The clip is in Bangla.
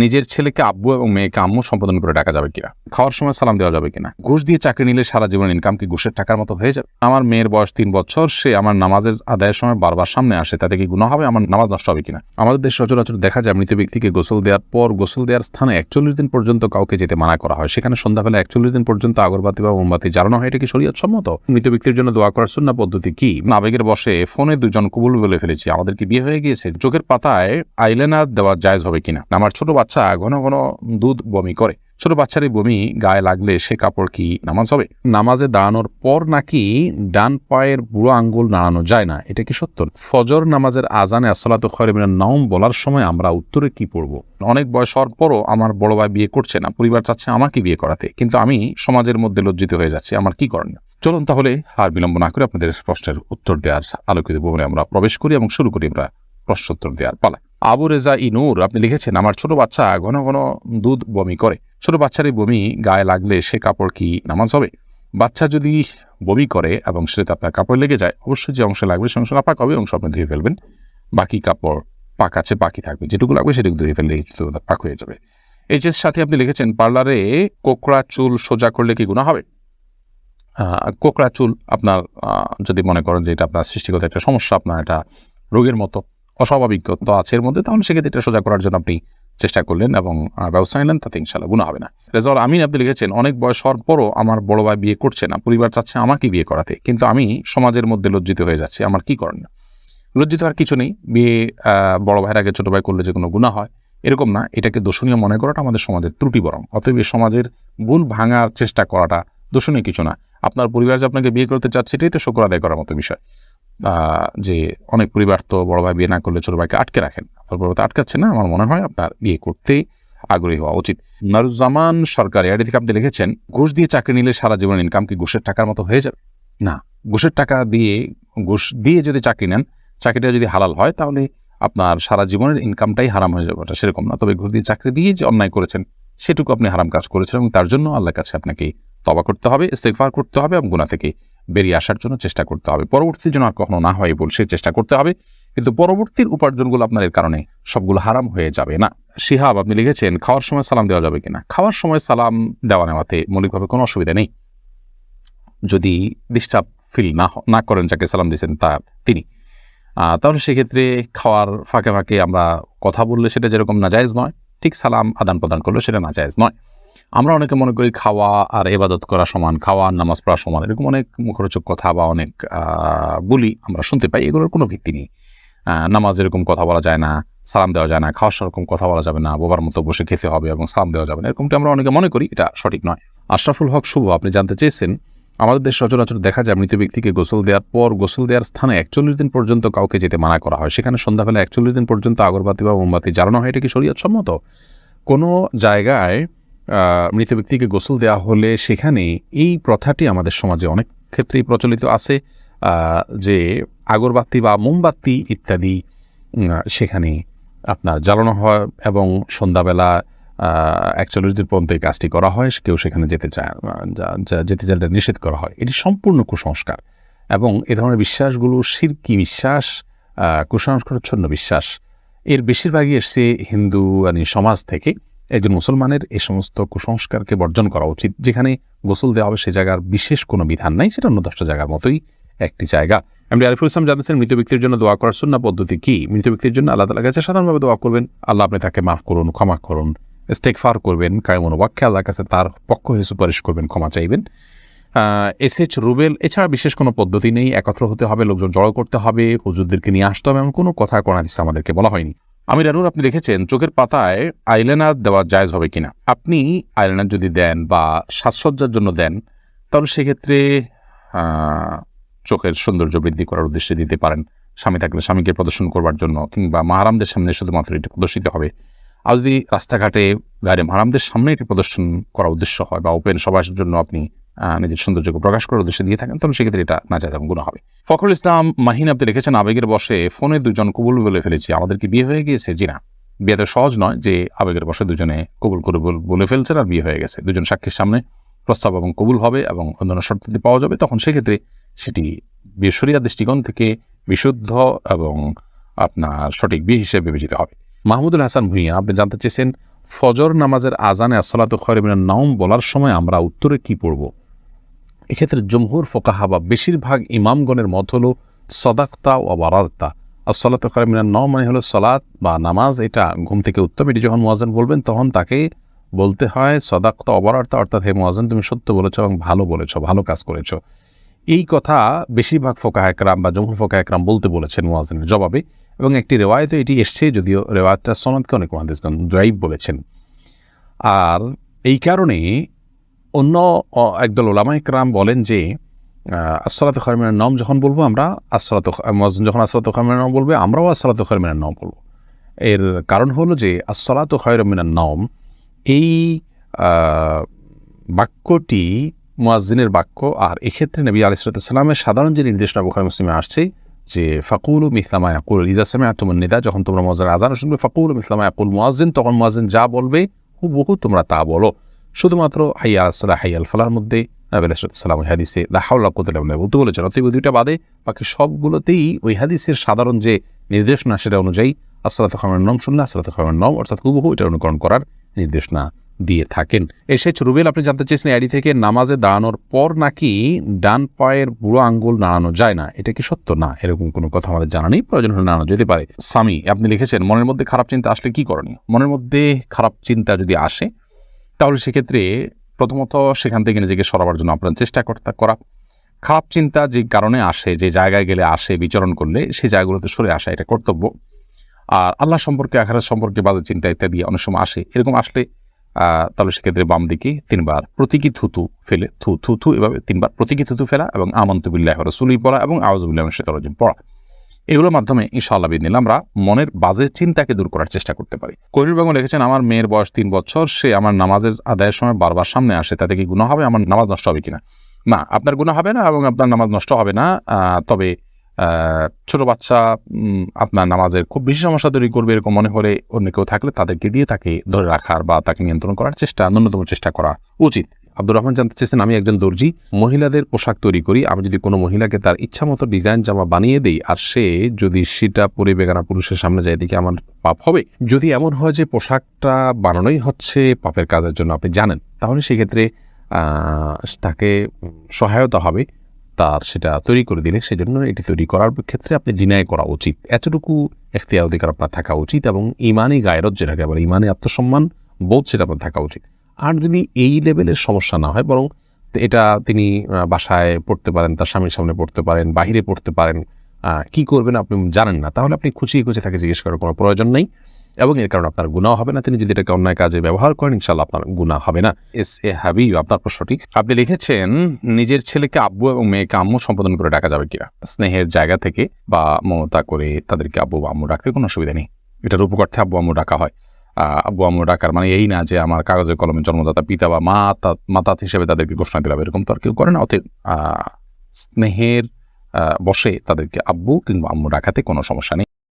নিজের ছেলেকে আব্বু এবং মেয়েকে আম্মু সম্বোধন করে ডাকা যাবে কিনা, খাওয়ার সময় সালাম দেওয়া যাবে কিনা, ঘুষ দিয়ে চাকরি নিলে সারা জীবন ইনকাম কি ঘুষের টাকার মতো হয়ে যাবে, আমার মেয়ের বয়স 3 বছর, সে আমার নামাজের আদায়ের সময় বারবার সামনে আসে, তাতে কি গুনাহ হবে, আমার নামাজ নষ্ট হবে কিনা। আমাদের দেশ সচরাচর দেখা যায় মৃত ব্যক্তিকে গোসল দেওয়ার পর গোসল দেওয়ার স্থানে 41 দিন পর্যন্ত কাউকে যেতে মানা করা হয়, সেখানে সন্ধ্যাবেলা 41 দিন পর্যন্ত আগরবাতি বা মোমবাতি জ্বালানো হয়। এটা কি শরীয়ত সম্মত? মৃত ব্যক্তির জন্য দোয়া করার সুন্নাহ পদ্ধতি কি? আবেগের বশে ফোনে দুজন কবুল বলে ফেলেছি, আমাদের কি বিয়ে হয়ে গিয়েছে? চোখের পাতায় আইলাইনার দেওয়া জায়েজ হবে কিনা। আমার ছোট বাচ্চা ঘন ঘন দুধ বমি করে, ছোট বাচ্চার এই বমি গায়ে লাগলে সে কাপড় কি নামাজ হবে? নামাজে দাঁড়ানোর পর নাকি ডান পায়ের বুড়ো আঙ্গুল নাড়ানো যায় না, এটা কি সত্য? ফজর নামাজের আজানে আসসালাতু খায়রুম মিনান নাওম বলার সময় আমরা উত্তরে কি পড়ব? অনেক বয়স হওয়ার পরও আমার বড় ভাই বিয়ে করছে না, পরিবার চাচ্ছে আমাকে বিয়ে করাতে, কিন্তু আমি সমাজের মধ্যে লজ্জিত হয়ে যাচ্ছি, আমার কি করণীয়? চলুন তাহলে আর বিলম্ব না করে আপনাদের প্রশ্নের উত্তর দেওয়ার আলোকিত ভবনে আমরা প্রবেশ করি এবং শুরু করি আমরা প্রশ্নোত্তর দেওয়ার পালা। আবু রেজা ইনুর আপনি লিখেছেন, আমার ছোট বাচ্চা ঘন ঘন দুধ বমি করে, ছোট বাচ্চার এই বমি গায়ে লাগলে সে কাপড় কি নামাজ হবে? বাচ্চা যদি বমি করে এবং সেটা আপনার কাপড় লেগে যায়, অবশ্যই যে অংশে লাগবে সে অংশ নাপাক হবে, অংশ আপনি ধুয়ে ফেলবেন, বাকি কাপড় পাক আছে বাকি থাকবে, যেটুকু লাগবে সেটুকু ধুয়ে ফেললে পাক হয়ে যাবে। এইচএস সাথে আপনি লিখেছেন, পার্লারে কোকড়া চুল সোজা করলে কি গুনাহ হবে? কোকড়া চুল আপনার যদি মনে করেন যে এটা আপনার সৃষ্টিগত একটা সমস্যা, আপনার এটা রোগের মতো অস্বাভাবিকতা আছে এর মধ্যে, তাহলে সেক্ষেত্রে এটা সোজা করার জন্য আপনি চেষ্টা করলেন এবং ব্যবস্থা নিলেন, তাতে ইনশাআল্লাহ গুনাহ হবে না। রেজাউল আমিন আপনি লিখেছেন, অনেক বয়স হওয়ার পরও আমার বড় ভাই বিয়ে করছে না, পরিবার চাচ্ছে আমাকে বিয়ে করাতে, কিন্তু আমি সমাজের মধ্যে লজ্জিত হয়ে যাচ্ছি, আমার কি করণীয়? লজ্জিত আর কিছু নেই, বিয়ে বড় ভাইয়ের আগে ছোট ভাই করলে যে কোনো গুনাহ হয় এরকম না, এটাকে দোষণীয় মনে করাটা আমাদের সমাজের ত্রুটি বরং, অতএব সমাজের ভুল ভাঙার চেষ্টা করাটা দোষণীয় কিছু না। আপনার পরিবার যে আপনাকে বিয়ে করতে চাচ্ছে এটাই তো শুকর আদায় করার মতো বিষয়। যে অনেক পরিবার তো বড় ভাই বিয়ে না করলে ছোট ভাইকে আটকে রাখেন, আপনার বড় ভাই আটকাচ্ছে না, আমার মনে হয় আপনার বিয়ে করতে আগ্রহী হওয়া উচিত। নারুজ্জামান সরকার এর থেকে আপনি লিখেছেন, ঘুষ দিয়ে চাকরি নিলে সারা জীবন ইনকাম কি ঘুষের টাকার মতো হয়ে যাবে? না, ঘুষের টাকা দিয়ে ঘুষ দিয়ে যদি চাকরি নেন, চাকরিটা যদি হালাল হয় তাহলে আপনার সারা জীবনের ইনকামটাই হারাম হয়ে যাবে, সেরকম না। তবে ঘুষ দিয়ে চাকরি দিয়ে যে অন্যায় করেছেন সেটুকু আপনি হারাম কাজ করেছেন এবং তার জন্য আল্লাহর কাছে আপনাকে তওবা করতে হবে, ইস্তিগফার করতে হবে এবং গুনাহ থেকে বেরিয়ে আসার জন্য চেষ্টা করতে হবে। পরবর্তীতে যেন আর কখনো না হয় বলে সে চেষ্টা করতে হবে, কিন্তু পরবর্তীর উপার্জনগুলো আপনার এর কারণে সবগুলো হারাম হয়ে যাবে না। শিহাব আপনি লিখেছেন, খাওয়ার সময় সালাম দেওয়া যাবে কিনা। খাওয়ার সময় সালাম দেওয়া নেওয়াতে মৌলিকভাবে কোনো অসুবিধা নেই, যদি ডিস্টার্ব ফিল না করেন যাকে সালাম দিয়েছেন তিনি, তাহলে সেক্ষেত্রে খাওয়ার ফাঁকে ফাঁকে আমরা কথা বললে সেটা যেরকম নাজায়েজ নয়, ঠিক সালাম আদান প্রদান করলে সেটা নাজায়েজ নয়। আমরা অনেকে মনে করি খাওয়া আর ইবাদত করা সমান, খাওয়া আর নামাজ পড়া সমান, এরকম অনেক মুখরোচক কথা বা অনেক বলি আমরা শুনতে পাই, এগুলোর কোনো ভিত্তি নেই। নামাজ এরকম কথা বলা যায় না, সালাম দেওয়া যায় না, খাওয়ার সেরকম কথা বলা যাবে না, বোবার মতো বসে খেতে হবে এবং সালাম দেওয়া যাবে না, এরকমটা আমরা অনেকে মনে করি, এটা সঠিক নয়। আশরাফুল হক শুভ আপনি জানতে চেয়েছেন, আমাদের দেশ সচরাচর দেখা যায় মৃত ব্যক্তিকে গোসল দেওয়ার পর গোসল দেওয়ার স্থানে 41 দিন পর্যন্ত কাউকে যেতে মানা করা হয়, সেখানে সন্ধ্যাবেলা 41 দিন পর্যন্ত আগরবাতি বা মোমবাতি জ্বালানো হয়, এটা কি শরীয়ত সম্মত? কোনো জায়গায় মৃত ব্যক্তিকে গোসল দেওয়া হলে সেখানে এই প্রথাটি আমাদের সমাজে অনেক ক্ষেত্রেই প্রচলিত আছে, যে আগরবাতি বা মোমবাতি ইত্যাদি সেখানে আপনার জ্বালানো হয় এবং সন্ধ্যাবেলা 41 দিন পর্যন্ত এই কাজটি করা হয়, কেউ সেখানে যেতে চাইলে নিষেধ করা হয়। এটি সম্পূর্ণ কুসংস্কার এবং এ ধরনের বিশ্বাসগুলো শিরকি বিশ্বাস, কুসংস্কারচ্ছন্ন বিশ্বাস, এর বেশিরভাগই এসছে হিন্দু সমাজ থেকে। একজন মুসলমানের এই সমস্ত কুসংস্কারকে বর্জন করা উচিত। যেখানে গোসল দেওয়া হবে সে জায়গার বিশেষ কোনো বিধান নাই, সেটা অন্য 10টা জায়গার মতোই একটি জায়গা। এমনি আরিফুল ইসলাম জানতেছেন, মৃত ব্যক্তির জন্য দোয়া করার সুন্নাহ পদ্ধতি কি? মৃত ব্যক্তির জন্য আল্লাহ তাআলার কাছে সাধারণভাবে দোয়া করবেন, আল্লাহ আপনি তাকে মাফ করুন, ক্ষমা করুন, ইস্তেগফার করবেন, কায়মন ওয়াক্যে আল্লাহর কাছে তার পক্ষ হয়ে সুপারিশ করবেন, ক্ষমা চাইবেন। এসএচ রুবেল, এছাড়া বিশেষ কোনো পদ্ধতি নেই, একত্র হতে হবে, লোকজন জড়ো করতে হবে, হুজুরদেরকে নিয়ে আসতে হবে, এমন কোনো কথা কোরআন হাদিসে আমাদেরকে বলা হয়নি। আমির আনুর আপনি লিখেছেন, চোখের পাতায় আইলাইনার দেওয়া জায়েজ হবে কিনা। আপনি আইলাইনার যদি দেন বা সাজসজ্জার জন্য দেন তাহলে সেক্ষেত্রে চোখের সৌন্দর্য বৃদ্ধি করার উদ্দেশ্যে দিতে পারেন, স্বামী থাকলে স্বামীকে প্রদর্শন করবার জন্য, কিংবা মাহারামদের সামনে শুধুমাত্র এটি প্রদর্শিত হবে। আর যদি রাস্তাঘাটে গায়ে মাহারামদের সামনে এটি প্রদর্শন করার উদ্দেশ্য হয় বা ওপেন সবার জন্য আপনি নিজের সৌন্দর্যকে প্রকাশ করার উদ্দেশ্যে দিয়ে থাকেন, তাহলে সেক্ষেত্রে এটা নাজায়েজ এবং গুনাহ হবে। ফখরুল ইসলাম মাহিন আপনি লিখেছেন, আবেগের বশে ফোনে দুজন কবুল বলে ফেলেছি, আমাদের কি বিয়ে হয়ে গিয়েছে? জি না, বিয়ে তো সহজ নয় যে আবেগের বশে দুজনে কবুল করে বলে ফেলছেন আর বিয়ে হয়ে গেছে। দুজন সাক্ষীর সামনে প্রস্তাব এবং কবুল হবে এবং অন্যান্য শর্তাদি পাওয়া যাবে, তখন সেক্ষেত্রে সেটি বিয়ে শরিয়ার দৃষ্টিকোণ থেকে বিশুদ্ধ এবং আপনার সঠিক বিয়ে হিসেবে বিবেচিত হবে। মাহমুদুল হাসান ভুঁইয়া আপনি জানতে চেয়েছেন, ফজর নামাজের আজানে আসসালাতু খায়রুম মিনান নাওম বলার সময় আমরা উত্তরে কি পড়ব? এক্ষেত্রে জমহুর ফোকাহা বা বেশিরভাগ ইমামগণের মত হলো সদাকতা ও বারারতা। আসসালাতু খায়রুম মিনান নাওম মানে হলো সালাত বা নামাজ, এটা ঘুম থেকে উত্তম। এটি যখন মুয়াজ্জিন বলবেন তখন তাকে বলতে হয় সদাকতা ও বারারতা, অর্থাৎ হে মুয়াজ্জিন তুমি সত্য বলেছ এবং ভালো বলেছ, ভালো কাজ করেছ। এই কথা বেশিরভাগ ফোকাহা একরাম বা জমহুর ফোকাহা একরাম বলতে বলেছেন মুয়াজ্জিনের জবাবে, এবং একটি রেওয়ায়েতে এটি এসছে, যদিও রেওয়ায়েতটা সনদকে অনেক মুহাদ্দিসগণ যায়ীফ বলেছেন। আর এই কারণে অন্য একদল উলামা ইকরাম বলেন যে আসসালাতু খায়রুম মিনান নাওম যখন বলবো আমরা, মুয়াজ্জিন যখন আসসালাতু খায়রুম মিনান নাওম বলবে, আমরাও আসসালাতু খায়রুম মিনান নাওম বলবো। এর কারণ হলো যে আসসালাতু খায়রুম মিনান নাওম এই বাক্যটি মুয়াজ্জিনের বাক্য, আর এক্ষেত্রে নবী আলাইহিস সালামের সাধারণ যে নির্দেশনা বুখারী মুসলিমে আসছে যে ফাকুলু মিসলা মা ইয়াকুল ইযা সামি'তুমুন নিদা, যখন তোমরা মুয়াজ্জিনের আযান শুনবে ফাকুলু মিসলা মা ইয়াকুল মুয়াজ্জিন, তখন মুয়াজ্জিন যা বলবে হুবহু তোমরা তা বলো। শুধুমাত্র হাইয়া আলাস সালাহ হাইয়া আল ফালাহর মধ্যে নবী আলাইহিস সালাম ওই হাদিসে লা হাওলা ওয়া কুওয়াতা ইল্লা বিল্লাহ বলতে বলেছেন। অতএব দুইটা বাদে বাকি সবগুলোতেই ওই হাদিসের সাধারণ যে নির্দেশনা সেটা অনুযায়ী আসসালাতু খায়রুম মিনান নাওম শুনলে আসসালাতু খায়রুম মিনান নাওম অর্থাৎ হুবহু এটা অনুকরণ করার নির্দেশনা দিয়ে থাকেন। এসেছে রুবেল, আপনি জানতে চেয়েছেন আইডি থেকে নামাজে দাঁড়ানোর পর নাকি ডান পায়ের বুড়ো আঙ্গুল নাড়ানো যায় না, এটা কি সত্য? না, এরকম কোনো কথা আমাদের জানা নেই, প্রয়োজন হলে নাড়ানো যেতে পারে। সামি আপনি লিখেছেন মনের মধ্যে খারাপ চিন্তা আসলে কি করণীয়? মনের মধ্যে খারাপ চিন্তা যদি আসে তাহলে সেক্ষেত্রে প্রথমত সেখান থেকে নিজেকে সরাবার জন্য আপনার চেষ্টা করা। খারাপ চিন্তা যে কারণে আসে, যে জায়গায় গেলে আসে, বিচরণ করলে সেই জায়গাগুলোতে সরে আসা এটা কর্তব্য। আর আল্লাহ সম্পর্কে, আখিরাত সম্পর্কে বাজে চিন্তা ইত্যাদি অনেক সময় আসে, এরকম আসলে তাহলে সেক্ষেত্রে বাম দিকে 3 বার প্রতীকী থুতু ফেলে থু এভাবে 3 বার প্রতীকী থুতু ফেলা এবং আমানতু বিল্লাহি ওয়া রাসূলিহি পড়া এবং আউযু বিল্লাহি মিনাশ শাইতানির রাজিম পড়া, এগুলোর মাধ্যমে ইনশাআল্লাহ বিদিনিল্লাহ আমরা মনের বাজে চিন্তাকে দূর করার চেষ্টা করতে পারি। করির বেগম লিখেছেন আমার মেয়ের বয়স 3 বছর, সে আমার নামাজের আদায়ের সময় বারবার সামনে আসে, তাতে কি গুনাহ হবে? আমার নামাজ নষ্ট হবে কিনা? না, আপনার গুনাহ হবে না এবং আপনার নামাজ নষ্ট হবে না। তবে ছোট বাচ্চা আপনার নামাজের খুব বেশি সমস্যা তৈরি করবে এরকম মনে হলে অন্য কেউ থাকলে তাদেরকে দিয়ে তাকে ধরে রাখার বা তাকে নিয়ন্ত্রণ করার ন্যূনতম চেষ্টা করা উচিত। আব্দুর রহমান জানতে চেয়েছেন আমি একজন দর্জি, মহিলাদের পোশাক তৈরি করি, আমি যদি কোনো মহিলাকে তার ইচ্ছা মতো ডিজাইন জামা বানিয়ে দেই আর সে যদি সেটা পরে বেগানা পুরুষের সামনে যায়, দিকে আমার পাপ হবে? যদি এমন হয় যে পোশাকটা বানানোই হচ্ছে পাপের কাজের জন্য আপনি জানেন, তাহলে সেক্ষেত্রে তাকে সহায়তা হবে তার সেটা তৈরি করে দিলে। সেজন্য এটি তৈরি করার ক্ষেত্রে আপনি ডিনাই করা উচিত, এতটুকু এখতিয়ার অধিকার আপনার থাকা উচিত এবং ইমানি গায়রত যেটাকে বলে, ইমানি আত্মসম্মান বোধ সেটা আপনার থাকা উচিত। আর যদি এই লেভেলের সমস্যা না হয়, বরং এটা তিনি বাসায় পড়তে পারেন, তার স্বামীর সামনে পড়তে পারেন, বাহিরে পড়তে পারেন, কি করবেন আপনি জানেন না, তাহলে আপনি খুঁচিয়ে তাকে জিজ্ঞেস করার কোনো প্রয়োজন নেই এবং এর কারণে আপনার গুনাহ হবে না। তিনি যদি এটাকে অন্যায় কাজে ব্যবহার করেন ইনশাআল্লাহ আপনার গুনাহ হবে না। এস এ হাবিব আপনার প্রশ্নটি আপনি লিখেছেন নিজের ছেলেকে আব্বু এবং মেয়েকে আম্মু সম্বোধন করে ডাকা যাবে কিনা? স্নেহের জায়গা থেকে বা মমতা করে তাদেরকে আব্বু বা আম্মু ডাকতে কোনো অসুবিধা নেই। এটার উপকার্থে আব্বু আম্মু ডাকা হয়। আব্বু আম্মু ডাকার মানে এই না যে আমার কাগজে কলমে জন্মদাতা পিতা বা মাতা হিসেবে তাদেরকে ঘোষণা দিলাম, এরকম তো আর কেউ করে না। অতএব স্নেহের বসে তাদেরকে আব্বু কিংবা আম্মু ডাকাতে কোনো সমস্যা নেই।